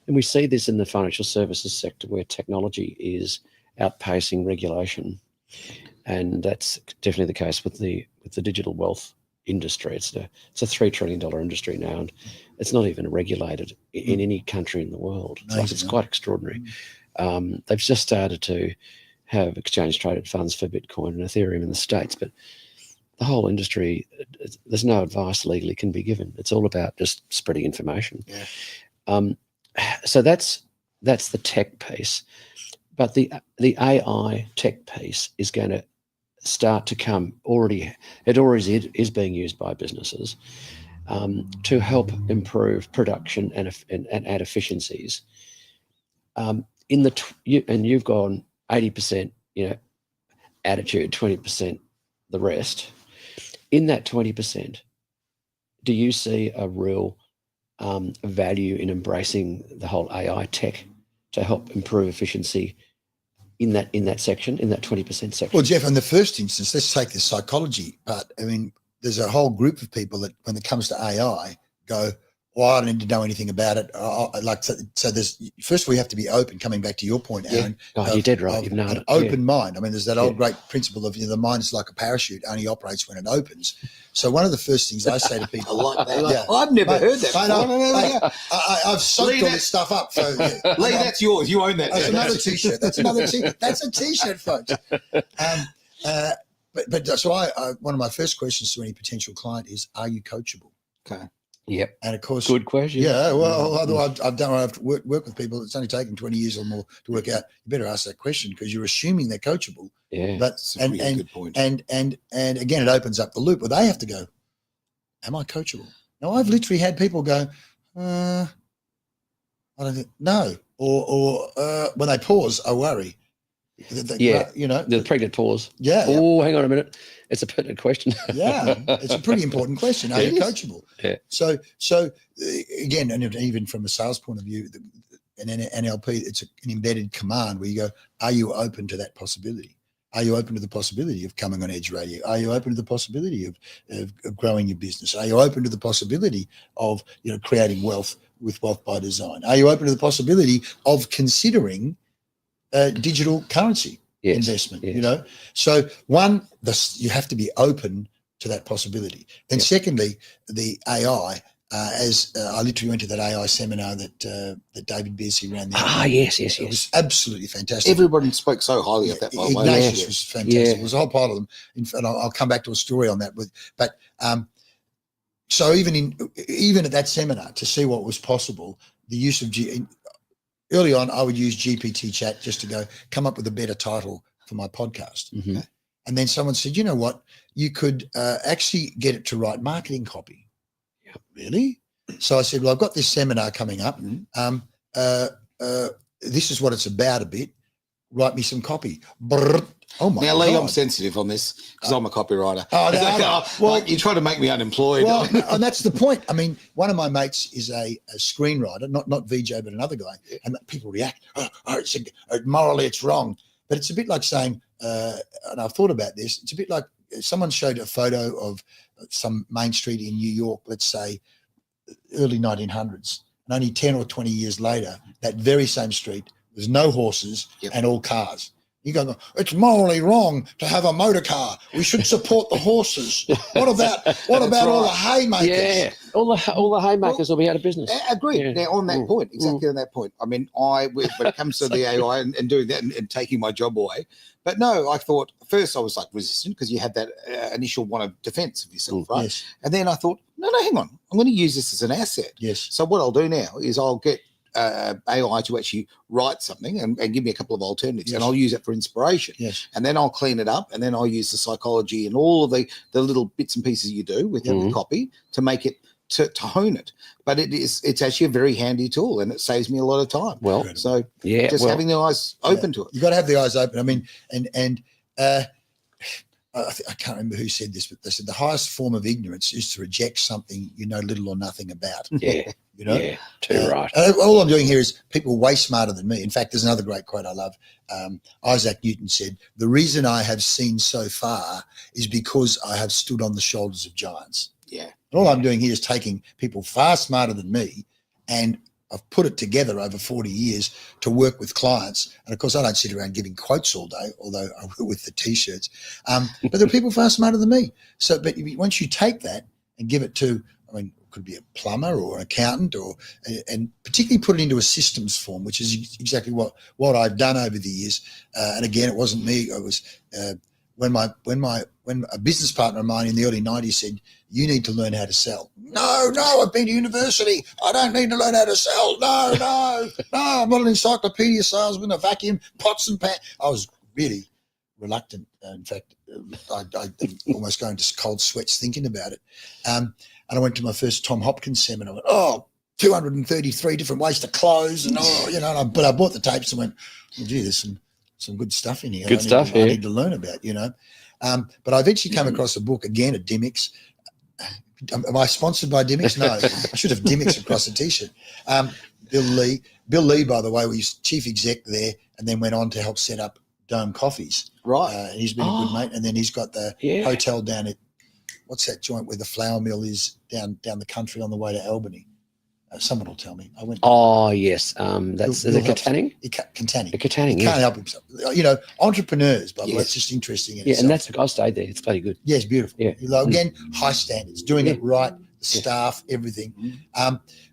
we see this in the financial services sector where technology is outpacing regulation, and that's definitely the case with the digital wealth industry. It's a $3 trillion industry now, and it's not even regulated in any country in the world. It's quite extraordinary. They've just started to have exchange traded funds for Bitcoin and Ethereum in the States, but the whole industry, there's no advice legally can be given. It's all about just spreading information. So that's the tech piece, but the AI tech piece is going to start to come it already is being used by businesses to help improve production and add efficiencies. And you've gone 80%, attitude, 20% the rest. In that 20%, do you see a real value in embracing the whole AI tech to help improve efficiency in that section, in that 20% section? Well, Jeff, in the first instance, let's take the psychology part. I mean, there's a whole group of people that, when it comes to AI, go, well, I don't need to know anything about it. So there's, first we have to be open, coming back to your point, Aaron. Oh, you did right. You've nailed an it. open mind. I mean, there's that old great principle of, the mind is like a parachute, only operates when it opens. So one of the first things I say to people, I like that. I've never heard that. I've soaked all this stuff up. So Lee, that's yours. You own that. That's another T-shirt. That's another T-shirt. That's a T-shirt, folks. So one of my first questions to any potential client is, are you coachable? Okay. Yep. And of course, good question. Yeah. Well, I've worked with people. It's only taken 20 years or more to work out. You better ask that question, because you're assuming they're coachable. Yeah. But That's a really good point. and again, it opens up the loop where they have to go, am I coachable? Now, I've literally had people go, I don't think, no. Or when they pause, I worry. The pregnant pause. Yeah. Oh, hang on a minute. It's a pertinent question. Yeah, it's a pretty important question. Are you coachable? Yeah. So again, and even from a sales point of view, an NLP, it's an embedded command where you go, are you open to that possibility? Are you open to the possibility of coming on Edge Radio? Are you open to the possibility of growing your business? Are you open to the possibility of creating wealth with Wealth by Design? Are you open to the possibility of considering digital currency investment? Yes. So one, you have to be open to that possibility. Then secondly, the AI, as I literally went to that AI seminar that David Beasley ran there. Yes. It was absolutely fantastic. Everybody spoke so highly of that, by the way. Ignatius was fantastic. Yeah. It was a whole pile of them. And I'll come back to a story on that. So even at that seminar, to see what was possible, the use of early on, I would use GPT chat just to come up with a better title for my podcast. Mm-hmm. And then someone said, you know what, you could actually get it to write marketing copy. Yeah. Really? So I said, well, I've got this seminar coming up. This is what it's about a bit. Write me some copy. Brrr. Oh my Now, Lee, God. I'm sensitive on this because I'm a copywriter. Well, you try to make me unemployed. Well, and that's the point. I mean, one of my mates is a screenwriter, not VJ, but another guy, and people react. Morally, it's wrong. But it's a bit like saying, and I've thought about this. It's a bit like someone showed a photo of some main street in New York, let's say, early 1900s, and only 10 or 20 years later, that very same street, there's no horses and all cars. You go, it's morally wrong to have a motor car. We should support the horses. What about all the haymakers? Yeah, all the haymakers will be out of business. Agreed. Yeah. Now, on that point, exactly on that point. I mean, when it comes to the AI and doing that and taking my job away, but no, I thought first I was like resistant because you had that initial one of defense of yourself, right? Yes. And then I thought, no, hang on, I'm going to use this as an asset. Yes. So what I'll do now is I'll get AI to actually write something and give me a couple of alternatives, and I'll use it for inspiration. Yes. And then I'll clean it up, and then I'll use the psychology and all of the little bits and pieces you do with the copy to make it to hone it. But it's actually a very handy tool, and it saves me a lot of time. Well, so having the eyes open to it. You got to have the eyes open. I mean, and I can't remember who said this, but they said the highest form of ignorance is to reject something you know little or nothing about. Yeah. Yeah, too right. All I'm doing here is people way smarter than me. In fact, there's another great quote I love. Isaac Newton said, the reason I have seen so far is because I have stood on the shoulders of giants. Yeah. And all I'm doing here is taking people far smarter than me, and I've put it together over 40 years to work with clients. And of course, I don't sit around giving quotes all day, although I will with the T-shirts. But there are people far smarter than me. So, but once you take that and give it to, I mean, it could be a plumber or an accountant, and particularly put it into a systems form, which is exactly what I've done over the years. And again, it wasn't me. It was when a business partner of mine in the early 90s said, you need to learn how to sell. No, I've been to university. I don't need to learn how to sell. No, I'm not an encyclopedia salesman, a vacuum, pots and pans. I was really reluctant. In fact, I almost going to cold sweats thinking about it. And I went to my first Tom Hopkins seminar. I went, 233 different ways to close. And, but I bought the tapes and went, oh, gee, there's some good stuff in here. I need to learn about, But I eventually came across a book again at Dimmicks. Am I sponsored by Dimmicks? No, I should have Dimmicks across a T-shirt. Bill Lee, by the way, was chief exec there, and then went on to help set up Dome Coffees. Right. He's been a good mate. And then he's got the Yeah. hotel down at, what's that joint where the flour mill is down the country on the way to Albany? Someone will tell me. I went. Oh, yes. That's Bill the helps. Katanning. Katanning. The Katanning, He can't help himself. Entrepreneurs, by the way, Yes. it's just interesting. In Yeah, and itself. I stayed there. It's bloody good. Yeah, it's beautiful. Yeah. Again, high standards, doing it right, the staff, everything.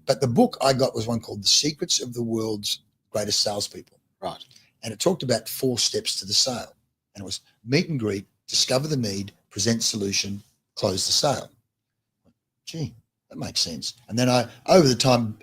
But the book I got was one called The Secrets of the World's Greatest Salespeople. Right. And it talked about 4 steps to the sale. And it was meet and greet, discover the need, present solution, close the sale. Gee, that makes sense. And then I, over the time,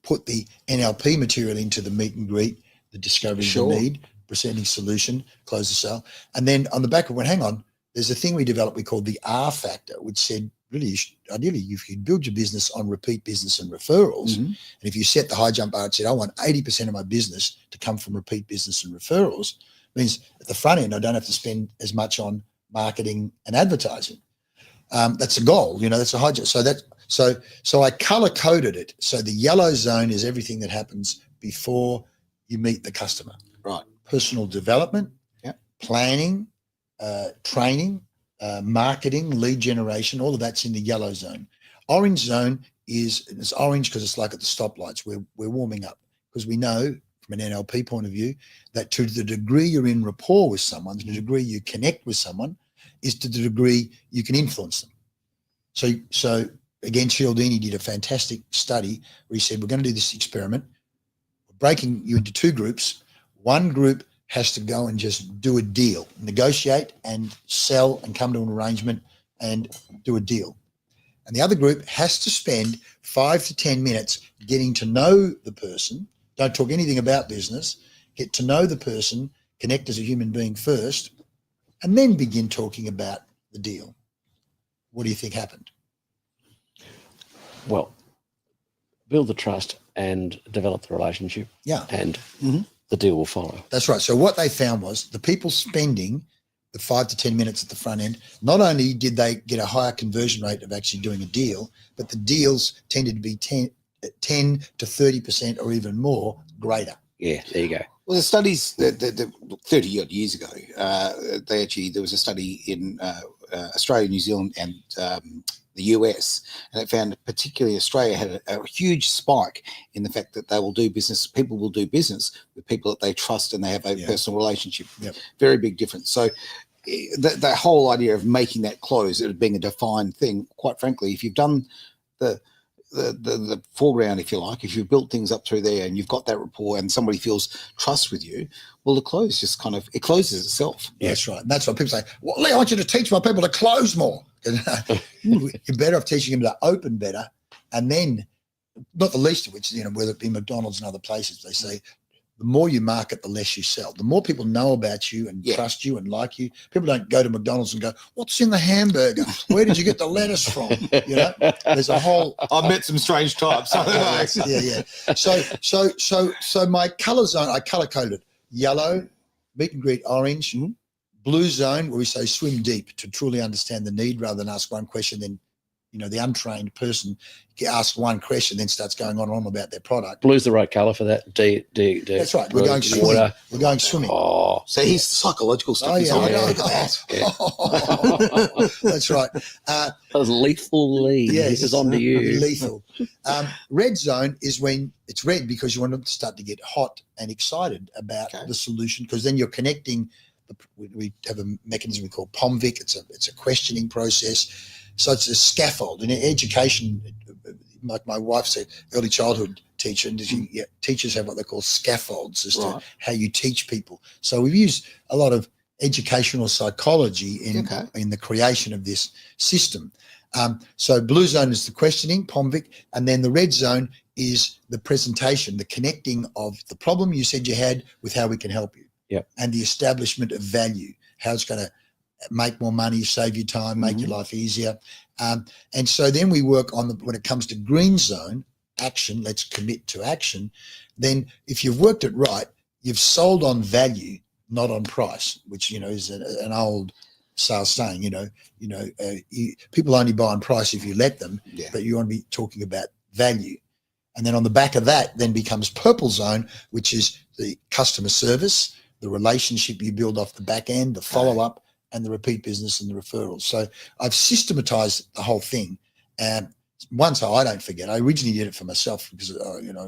put the NLP material into the meet and greet, the discovery of the need, presenting solution, close the sale. And then on the back of it, hang on, there's a thing we developed we called the R factor, which said, really, ideally, you could build your business on repeat business and referrals. And if you set the high jump bar and said, I want 80% of my business to come from repeat business and referrals, means at the front end, I don't have to spend as much on marketing and advertising. That's a goal, that's a high jump. So I color coded it. So the yellow zone is everything that happens before you meet the customer. Right. Personal development, planning, training, marketing, lead generation, all of that's in the yellow zone. Orange zone it's orange because it's like at the stoplights. We're warming up because we know from an NLP point of view that to the degree you're in rapport with someone, to the degree you connect with someone, is to the degree you can influence them. So again, Cialdini did a fantastic study where he said, we're going to do this experiment. We're breaking you into 2 groups. One group has to go and just do a deal, negotiate and sell and come to an arrangement and do a deal. And the other group has to spend 5 to 10 minutes getting to know the person. Don't talk anything about business. Get to know the person, connect as a human being first, and then begin talking about the deal. What do you think happened? Well, build the trust and develop the relationship. Yeah. And the deal will follow. That's right. So what they found was the people spending the 5 to 10 minutes at the front end, not only did they get a higher conversion rate of actually doing a deal, but the deals tended to be 10 to 30% or even more greater. Yeah, there you go. Well, the studies that 30 odd years ago, there was a study in Australia, New Zealand, and the US, and it found particularly Australia had a huge spike in the fact that people will do business with people that they trust and they have a personal relationship. Yep. Very big difference. So that whole idea of making that close, it being a defined thing, quite frankly, if you've done the foreground, if you like, if you've built things up through there and you've got that rapport and somebody feels trust with you, well, the close just it closes itself. That's right. And that's why people say, well, Leigh, I want you to teach my people to close more. You're better off teaching them to open better. And then, not the least of which, whether it be McDonald's and other places, they say, the more you market, the less you sell. The more people know about you and trust you and like you. People don't go to McDonald's and go, what's in the hamburger? Where did you get the lettuce from? There's a whole. I've met some strange types. Yeah. So my color zone, I color coded yellow, meet and greet orange, blue zone where we say swim deep to truly understand the need rather than ask one question, then the untrained person asks one question, then starts going on and on about their product. Blue's the right colour for that. D. That's right. We're going swimming. Water. We're going swimming. Oh, so he's psychological stuff. Oh, yeah, I know that. that. That's right. That was lethal, Leigh. Yes, This is on to you. Lethal. Red zone is when it's red because you want them to start to get hot and excited about the solution, because then you're connecting. We have a mechanism we call POMVIC. It's a questioning process. So it's a scaffold. In education, like my wife's an early childhood teacher, and teachers have what they call scaffolds as to how you teach people. So we've used a lot of educational psychology in the creation of this system. So blue zone is the questioning, POMVIC, and then the red zone is the presentation, the connecting of the problem you said you had with how we can help you. Yep. And the establishment of value, how it's going to make more money, save you time, make your life easier. And so then we work on when it comes to green zone, action, let's commit to action. Then if you've worked it right, you've sold on value, not on price, which, is an old sales saying, people only buy on price if you let them, but you want to be talking about value. And then on the back of that then becomes purple zone, which is the customer service, the relationship you build off the back end, the follow-up, and the repeat business and the referrals. So I've systematized the whole thing. And one, so I don't forget. I originally did it for myself because,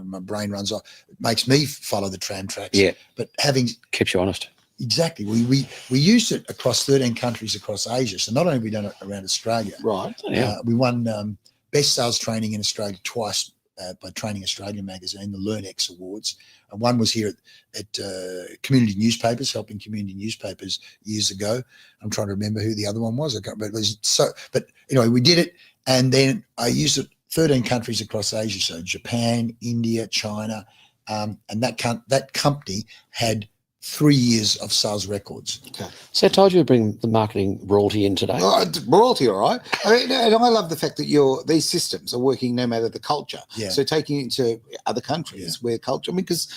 my brain runs off. It makes me follow the tram tracks. Yeah. But having... Keeps you honest. Exactly. We used it across 13 countries across Asia. So not only have we done it around Australia, Right. we won best sales training in Australia twice by Training Australia magazine, the LearnX Awards. And one was here at community newspapers, helping community newspapers years ago. I'm trying to remember who the other one was. I can't remember. But anyway, we did it. And then I used it 13 countries across Asia. So Japan, India, China. And that company had 3 years of sales records. Okay. So I told you to bring the marketing royalty in today. Royalty, all right. I mean, and I love the fact that these systems are working no matter the culture. Yeah. So taking it to other countries where culture, because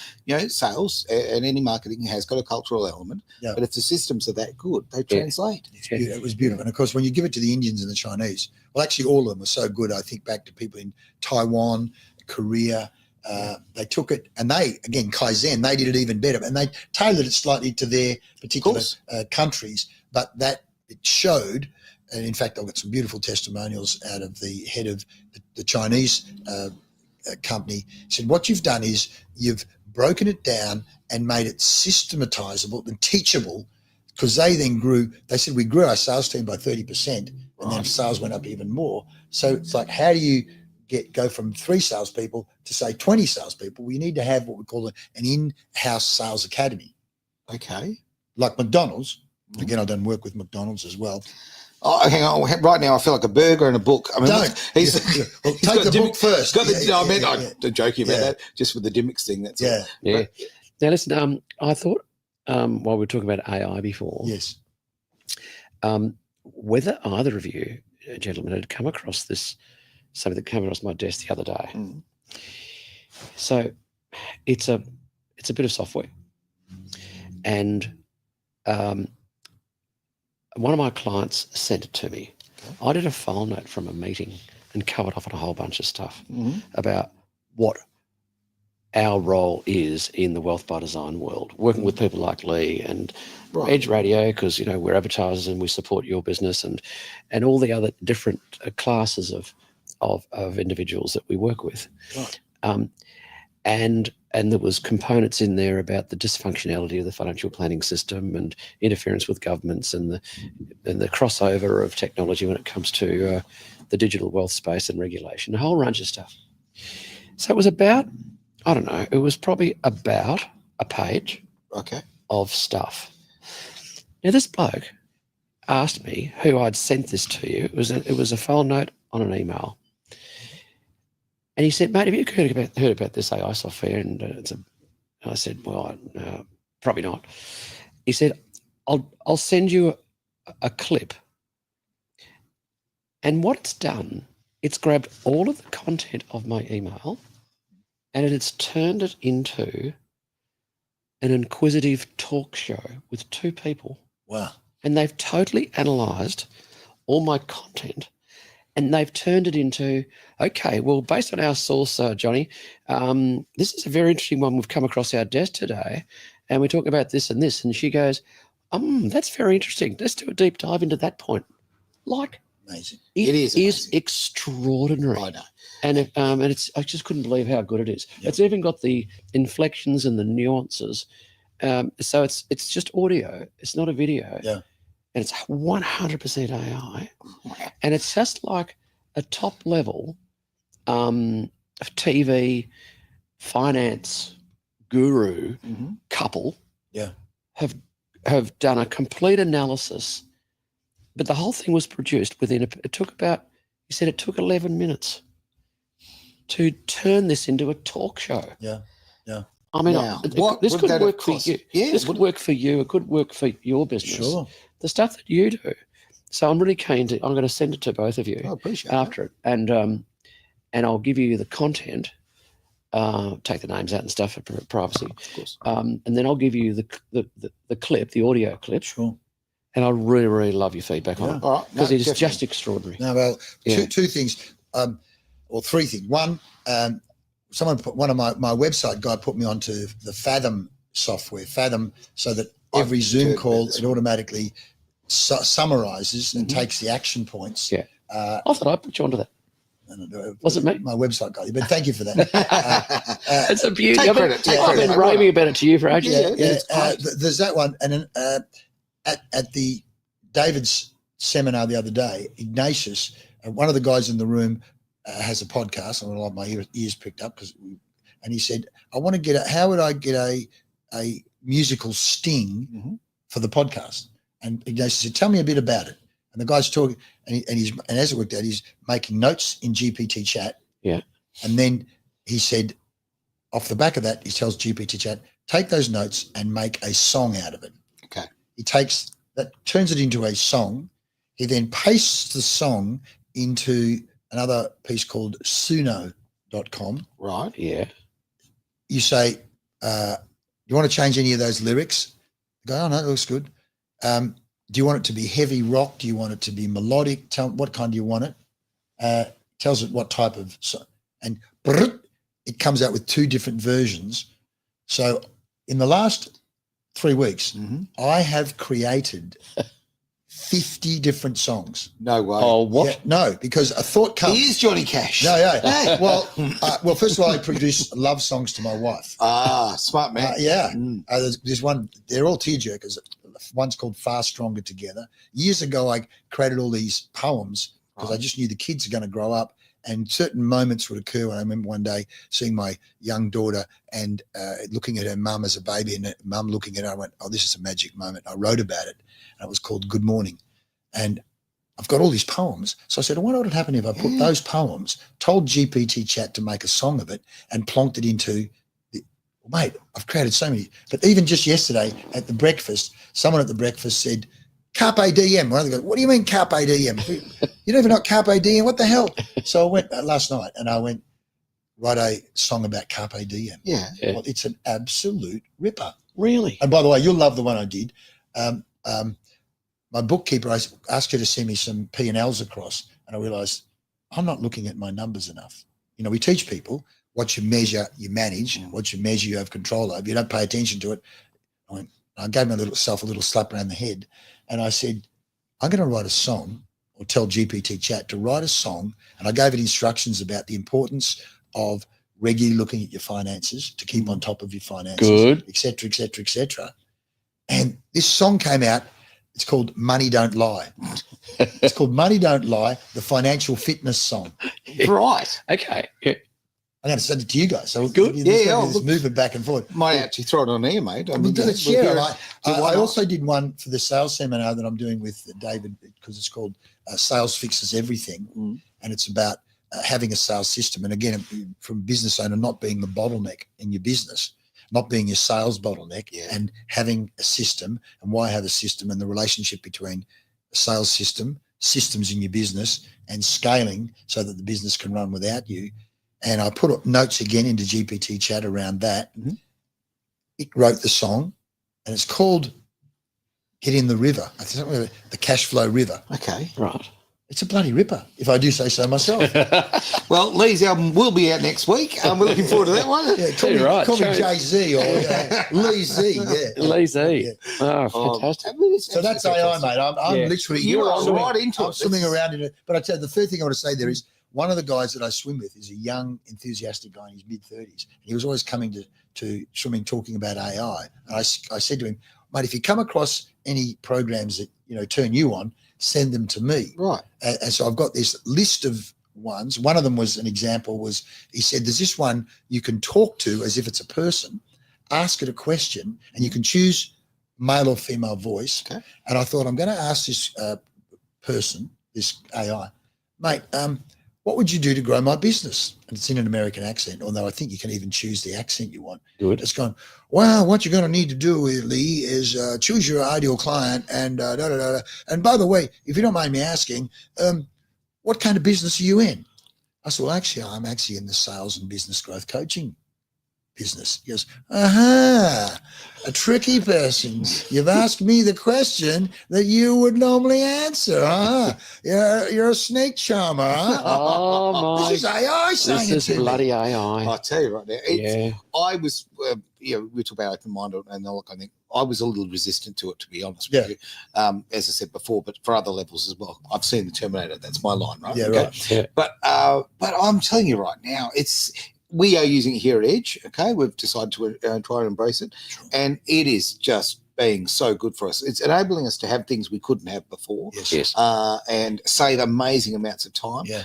sales and any marketing has got a cultural element. Yeah. But if the systems are that good, they translate. It was beautiful. And of course, when you give it to the Indians and the Chinese, well, actually all of them were so good. I think back to people in Taiwan, Korea. They took it and again, Kaizen, they did it even better, and they tailored it slightly to their particular countries, but that it showed. And in fact, I've got some beautiful testimonials out of the head of the Chinese company. He said, what you've done is you've broken it down and made it systematizable and teachable, because they then grew. They said, we grew our sales team by 30%, and then sales went up even more. So it's like, how do you go from 3 salespeople to say 20 salespeople? We need to have what we call an in-house sales academy. Okay. Like McDonald's. Again, I don't work with McDonald's as well. Oh, hang on. Right now, I feel like a burger and a book. I mean, Well, take the book first. I'm joking about that, just with the Dimmicks thing. That's all. Yeah. Now, listen, I thought while we were talking about AI before, yes, whether either of you, gentlemen, had come across something that came across my desk the other day. So it's a bit of software, and one of my clients sent it to me. I did a file note from a meeting and covered off on a whole bunch of stuff about what our role is in the wealth by design world, working with people like Leigh and Edge Radio, because we're advertisers and we support your business, and all the other different classes of individuals that we work with. Right. And there was components in there about the dysfunctionality of the financial planning system and interference with governments and the crossover of technology when it comes to the digital wealth space and regulation, a whole range of stuff. So it was about, I don't know, it was probably about a page of stuff. Now, this bloke asked me who I'd sent this to you. It was a file note on an email. And he said, mate, have you heard about this AI software? And I said, well, probably not. He said, I'll send you a clip. And what it's done, it's grabbed all of the content of my email and it's turned it into an inquisitive talk show with 2 people. Wow. And they've totally analysed all my content. And they've turned it into, okay, well, based on our source, Johnny, this is a very interesting one we've come across our desk today, and we talk about this and this. And she goes, that's very interesting. Let's do a deep dive into that point. Amazing. It is extraordinary. I know. And I just couldn't believe how good it is. Yep. It's even got the inflections and the nuances. So it's just audio. It's not a video. Yeah. And it's 100% AI. And it's just like a top level TV finance guru couple have done a complete analysis. But the whole thing was produced it took 11 minutes to turn this into a talk show. Yeah. Yeah. I mean, this could work for you. Yeah, this could work for you. It could work for your business. Sure. The stuff that you do. So I'm really keen I'm going to send it to both of you after it. And I'll give you the content, take the names out and stuff for privacy. Of course. And then I'll give you the clip, the audio clip. Sure. And I really, really love your feedback on it. All right. Because it is just extraordinary. No, well, two things, or 3 things. One, someone one of my website guy put me onto the Fathom software, Fathom, so that every Zoom call, it automatically summarizes and takes the action points. Yeah. I thought I put you onto that. Was it me? My website got you, but thank you for that. It's a beauty. Take I've credit. been raving about it to you for ages. There's that one. And then at the David's seminar the other day, Ignatius, one of the guys in the room has a podcast. I want my ears pricked up and he said, I want to get how would I get a musical sting for the podcast? And Ignatius said, tell me a bit about it. And the guy's talking, and as it worked out, he's making notes in GPT chat. Yeah. And then he said, off the back of that, he tells GPT chat, take those notes and make a song out of it. Okay. He takes that, turns it into a song. He then pastes the song into another piece called suno.com. Right. Yeah. You say, you want to change any of those lyrics? They go, oh, no, that looks good. Do you want it to be heavy rock? Do you want it to be melodic? Tell what kind do you want it? Tells it what type of and it comes out with 2 different versions. So in the last 3 weeks, I have created 50 different songs. No way. Oh, what? Yeah, no, because a thought comes. He is Johnny Cash. No. Well, first of all, I produce love songs to my wife. Smart man. There's one. They're all tearjerkers. One's called Far Stronger Together. Years ago, I created all these poems because I just knew the kids are going to grow up, and certain moments would occur. And I remember one day seeing my young daughter and looking at her mum as a baby, and mum looking at her. I went, "Oh, this is a magic moment." I wrote about it, and it was called Good Morning. And I've got all these poems. So I said, I wonder what would happen if I put those poems, told GPT chat to make a song of it, and plonked it into mate, I've created so many. But even just yesterday at the breakfast, someone at the breakfast said, Carpe Diem. One of them goes, what do you mean Carpe Diem? You don't even know Carpe Diem? What the hell? So I went last night and I went, write a song about Carpe Diem. Yeah. Well, it's an absolute ripper. Really? And by the way, you'll love the one I did. My bookkeeper, I asked her to send me some P&Ls across, and I realised I'm not looking at my numbers enough. You know, we teach people what you measure, you manage. What you measure, you have control over. You don't pay attention to it. I gave myself a little slap around the head, and I said, I'm going to write a song, or tell GPT chat to write a song, and I gave it instructions about the importance of regularly looking at your finances, to keep on top of your finances, et cetera, et cetera, et cetera. And this song came out. It's called Money Don't Lie. It's called Money Don't Lie, the financial fitness song. Right. Okay. Yeah. I'm going to send it to you guys. So good. This movement back and forth. Might actually throw it on air, mate. I mean, let's share it. I also did one for the sales seminar that I'm doing with David, because it's called Sales Fixes Everything. And it's about having a sales system. And again, from a business owner, not being the bottleneck in your business, not being your sales bottleneck, and having a system, and why have a system, and the relationship between a sales system, systems in your business, and scaling so that the business can run without you. And I put notes again into GPT chat around that. It wrote the song, and it's called Get in the River. I think the Cash Flow River. Okay. Right. It's a bloody ripper, if I do say so myself. Well, Leigh's album will be out next week. We're looking forward to that one. Yeah, call me Jay-Z or Lee Z. Yeah. Lee Z. Yeah. Oh, fantastic. So that's AI, mate. I'm literally You're right into it. I'm swimming around in it. But I tell you, the third thing I want to say there is, one of the guys that I swim with is a young, enthusiastic guy in his mid-30s. He was always coming to swimming, talking about AI. And I said to him, mate, if you come across any programs that turn you on, send them to me. Right. And so I've got this list of ones. One of them was an example was, he said, there's this one you can talk to as if it's a person, ask it a question, and you can choose male or female voice. Okay. And I thought, I'm going to ask this person, this AI, mate, what would you do to grow my business? And it's in an American accent, although I think you can even choose the accent you want. Good. It's going, well, what you're going to need to do, Lee, is choose your ideal client and da-da-da-da. And by the way, if you don't mind me asking, what kind of business are you in? I said, well, actually, I'm actually in the sales and business growth coaching business. He goes, a tricky person. You've asked me the question that you would normally answer, huh? You're a snake charmer, huh? Oh, my. This is AI saying This is it to bloody me. AI. I'll tell you right now. I was, we talk about open-minded and all that kind of thing. I was a little resistant to it, to be honest with you. As I said before, but for other levels as well. I've seen the Terminator. That's my line, right? Yeah, okay? right. Yeah. But I'm telling you right now, we are using it here at Edge. Okay, we've decided to try and embrace it, and it is just being so good for us. It's enabling us to have things we couldn't have before. Yes. And save amazing amounts of time. Yeah.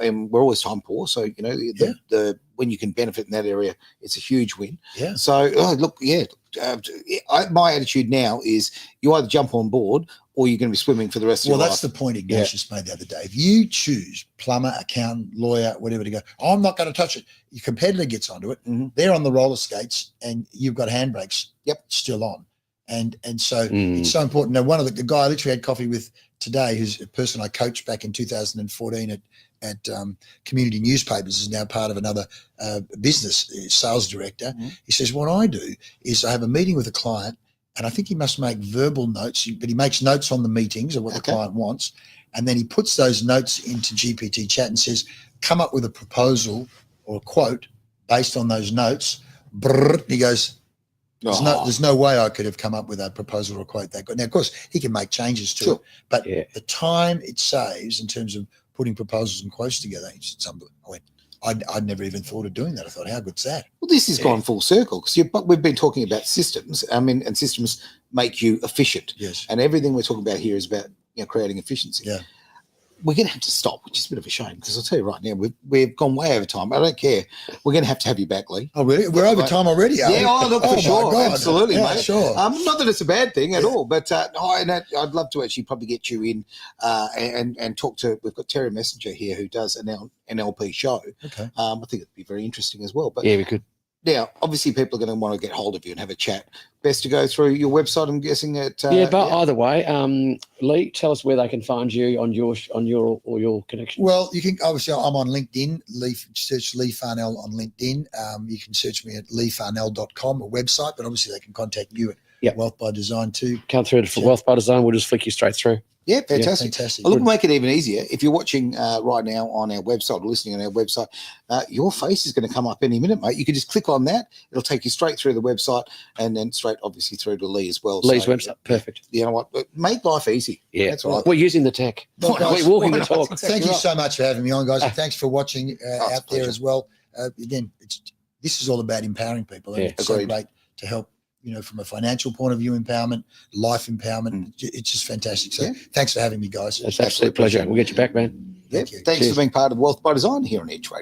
And we're always time poor, so the when you can benefit in that area, it's a huge win. Yeah. So my attitude now is you either jump on board or you're going to be swimming for the rest of your life. Well, that's the point Ignatius made the other day. If you choose plumber, accountant, lawyer, whatever to go, I'm not going to touch it. Your competitor gets onto it. Mm-hmm. They're on the roller skates and you've got handbrakes. Yep. Still on. And so it's so important. Now, one of the guy I literally had coffee with today, who's a person I coached back in 2014 at Community Newspapers, is now part of another business, sales director. Mm-hmm. He says, what I do is I have a meeting with a client, and I think he must make verbal notes, but he makes notes on the meetings of what the client wants. And then he puts those notes into GPT chat and says, come up with a proposal or a quote based on those notes. He goes, there's no way I could have come up with a proposal or a quote that good. Now, of course, he can make changes to it, but the time it saves in terms of putting proposals and quotes together, it's unbelievable. I'd never even thought of doing that. I thought, how good's that? Well, this has gone full circle because we've been talking about systems. And systems make you efficient. Yes. And everything we're talking about here is about creating efficiency. Yeah. We're going to have to stop, which is a bit of a shame because I'll tell you right now, we've gone way over time. I don't care. We're going to have you back, Leigh. Oh, really? We're over time already, are we? Yeah, look, for sure. God. Absolutely, yeah, mate. Sure. Not that it's a bad thing at all, but I'd love to actually probably get you in and talk to, we've got Terry Messenger here who does an NLP show. Okay. I think it'd be very interesting as well. But Yeah, we could. now, obviously, people are going to want to get hold of you and have a chat. Best to go through your website, I'm guessing. Either way, Leigh, tell us where they can find you on your connection. Well, you can obviously. I'm on LinkedIn. Search Leigh Farnell on LinkedIn. You can search me at leighfarnell.com, a website, but obviously they can contact you at Wealth by Design too. Come through to Wealth by Design. We'll just flick you straight through. Yeah, fantastic. Fantastic. Well, look, make it even easier. If you're watching right now on our website or listening on our website, your face is going to come up any minute, mate. You can just click on that. It'll take you straight through the website and then straight, obviously, through to Leigh as well. Lee's website. Perfect. You know what? Make life easy. Yeah. That's right. We're using the tech. Well, guys, we're walking the talk. Thank you so much for having me on, guys. And thanks for watching out there as well. Again, this is all about empowering people. And it's so great to help. From a financial point of view, empowerment, life empowerment, it's just fantastic. So thanks for having me, guys. It's an absolute pleasure. We'll get you back, man. Thanks for being part of Wealth by Design here on Edge Radio.